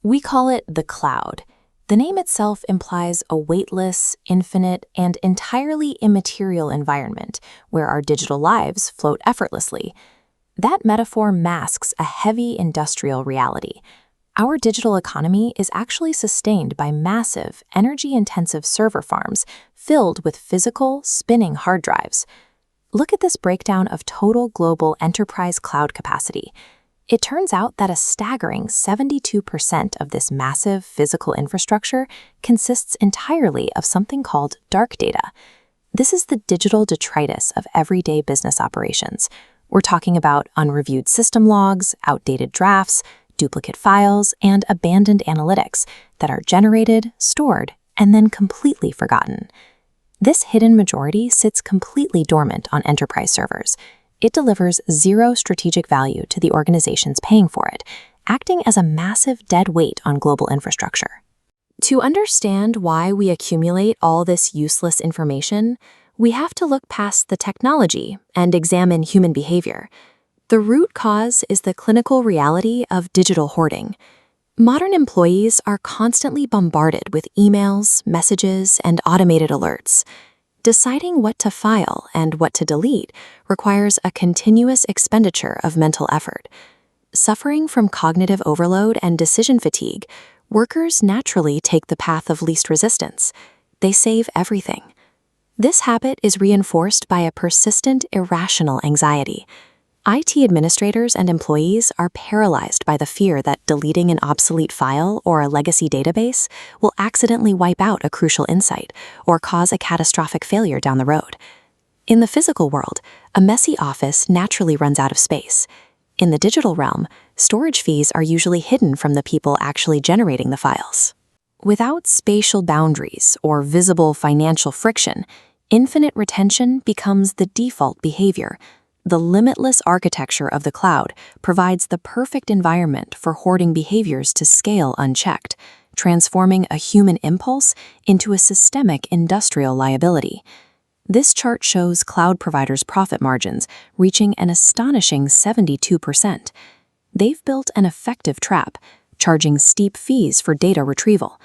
We call it the cloud. The name itself implies a weightless, infinite, and entirely immaterial environment where our digital lives float effortlessly. That metaphor masks a heavy industrial reality. Our digital economy is actually sustained by massive, energy-intensive server farms filled with physical, spinning hard drives. Look at this breakdown of total global enterprise cloud capacity. It turns out that a staggering 72% of this massive physical infrastructure consists entirely of something called dark data. This is the digital detritus of everyday business operations. We're talking about unreviewed system logs, outdated drafts, duplicate files, and abandoned analytics that are generated, stored, and then completely forgotten. This hidden majority sits completely dormant on enterprise servers. It delivers zero strategic value to the organizations paying for it, acting as a massive dead weight on global infrastructure. To understand why we accumulate all this useless information, we have to look past the technology and examine human behavior. The root cause is the clinical reality of digital hoarding. Modern employees are constantly bombarded with emails, messages, and automated alerts. Deciding what to file and what to delete requires a continuous expenditure of mental effort. Suffering from cognitive overload and decision fatigue, workers naturally take the path of least resistance. They save everything. This habit is reinforced by a persistent, irrational anxiety. IT administrators and employees are paralyzed by the fear that deleting an obsolete file or a legacy database will accidentally wipe out a crucial insight or cause a catastrophic failure down the road. In the physical world, a messy office naturally runs out of space. In the digital realm, storage fees are usually hidden from the people actually generating the files. Without spatial boundaries or visible financial friction, infinite retention becomes the default behavior. The limitless architecture of the cloud provides the perfect environment for hoarding behaviors to scale unchecked, transforming a human impulse into a systemic industrial liability. This chart shows cloud providers' profit margins reaching an astonishing 72%. They've built an effective trap, charging steep fees for data retrieval.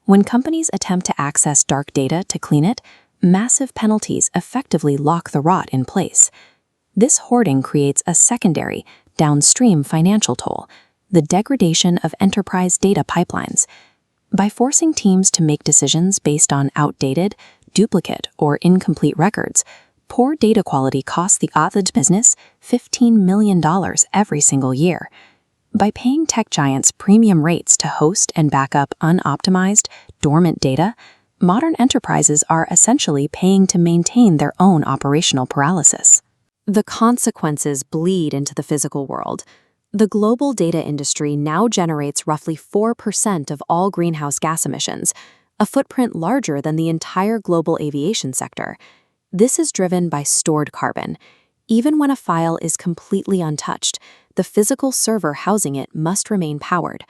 When companies attempt to access dark data to clean it, massive penalties effectively lock the rot in place. This hoarding creates a secondary, downstream financial toll, the degradation of enterprise data pipelines. By forcing teams to make decisions based on outdated, duplicate, or incomplete records, poor data quality costs the average business $15 million every single year. By paying tech giants premium rates to host and back up unoptimized, dormant data, modern enterprises are essentially paying to maintain their own operational paralysis. The consequences bleed into the physical world. The global data industry now generates roughly 4% of all greenhouse gas emissions, a footprint larger than the entire global aviation sector. This is driven by stored carbon. Even when a file is completely untouched, the physical server housing it must remain powered.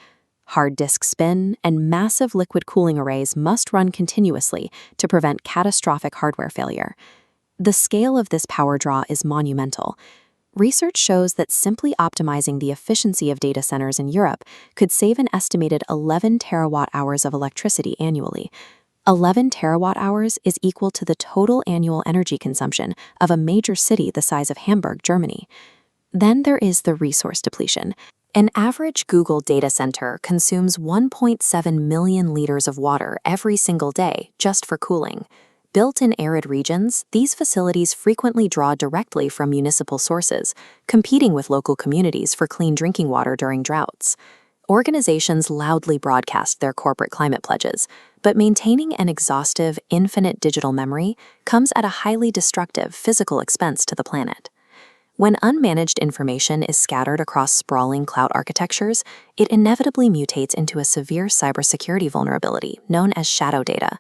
Hard disk spin and massive liquid cooling arrays must run continuously to prevent catastrophic hardware failure. The scale of this power draw is monumental. Research shows that simply optimizing the efficiency of data centers in Europe could save an estimated 11 terawatt-hours of electricity annually. 11 terawatt-hours is equal to the total annual energy consumption of a major city the size of Hamburg, Germany. Then there is the resource depletion. An average Google data center consumes 1.7 million liters of water every single day just for cooling. Built in arid regions, these facilities frequently draw directly from municipal sources, competing with local communities for clean drinking water during droughts. Organizations loudly broadcast their corporate climate pledges, but maintaining an exhaustive, infinite digital memory comes at a highly destructive physical expense to the planet. When unmanaged information is scattered across sprawling cloud architectures, it inevitably mutates into a severe cybersecurity vulnerability known as shadow data.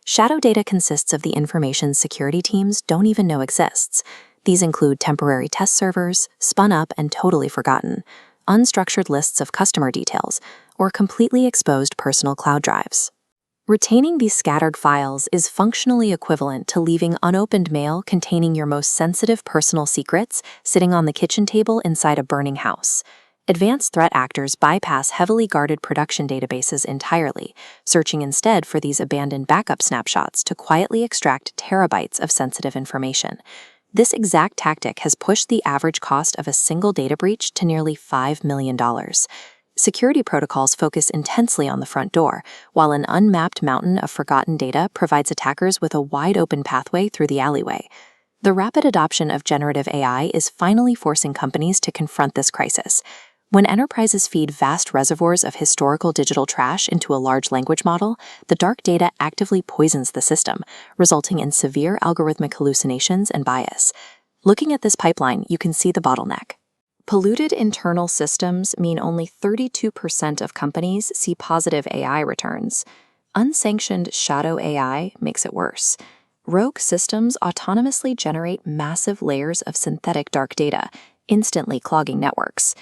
Shadow data consists of the information security teams don't even know exists. These include temporary test servers, spun up and totally forgotten, unstructured lists of customer details, or completely exposed personal cloud drives. Retaining these scattered files is functionally equivalent to leaving unopened mail containing your most sensitive personal secrets sitting on the kitchen table inside a burning house. Advanced threat actors bypass heavily guarded production databases entirely, searching instead for these abandoned backup snapshots to quietly extract terabytes of sensitive information. This exact tactic has pushed the average cost of a single data breach to nearly $5 million. Security protocols focus intensely on the front door, while an unmapped mountain of forgotten data provides attackers with a wide-open pathway through the alleyway. The rapid adoption of generative AI is finally forcing companies to confront this crisis. When enterprises feed vast reservoirs of historical digital trash into a large language model, the dark data actively poisons the system, resulting in severe algorithmic hallucinations and bias. Looking at this pipeline, you can see the bottleneck. Polluted internal systems mean only 32% of companies see positive AI returns. Unsanctioned shadow AI makes it worse. Rogue systems autonomously generate massive layers of synthetic dark data, instantly clogging networks.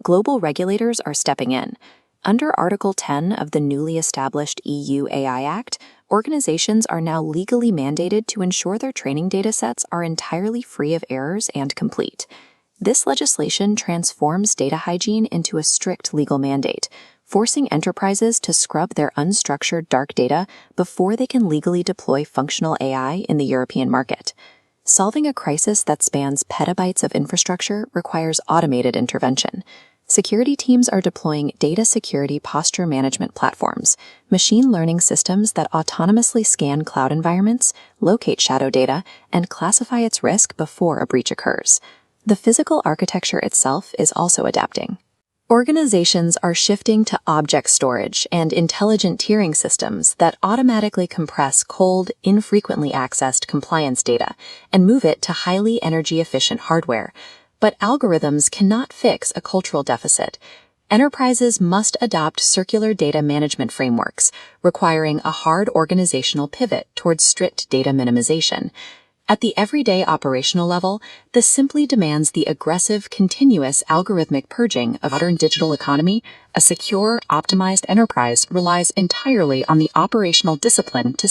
Global regulators are stepping in. Under Article 10 of the newly established EU AI Act, organizations are now legally mandated to ensure their training datasets are entirely free of errors and complete. This legislation transforms data hygiene into a strict legal mandate, forcing enterprises to scrub their unstructured dark data before they can legally deploy functional AI in the European market. Solving a crisis that spans petabytes of infrastructure requires automated intervention. Security teams are deploying data security posture management platforms, machine learning systems that autonomously scan cloud environments, locate shadow data, and classify its risk before a breach occurs. The physical architecture itself is also adapting. Organizations are shifting to object storage and intelligent tiering systems that automatically compress cold, infrequently accessed compliance data and move it to highly energy-efficient hardware. But algorithms cannot fix a cultural deficit. Enterprises must adopt circular data management frameworks, requiring a hard organizational pivot towards strict data minimization. At the everyday operational level, this simply demands the aggressive, continuous algorithmic purging of modern digital economy. A secure, optimized enterprise relies entirely on the operational discipline to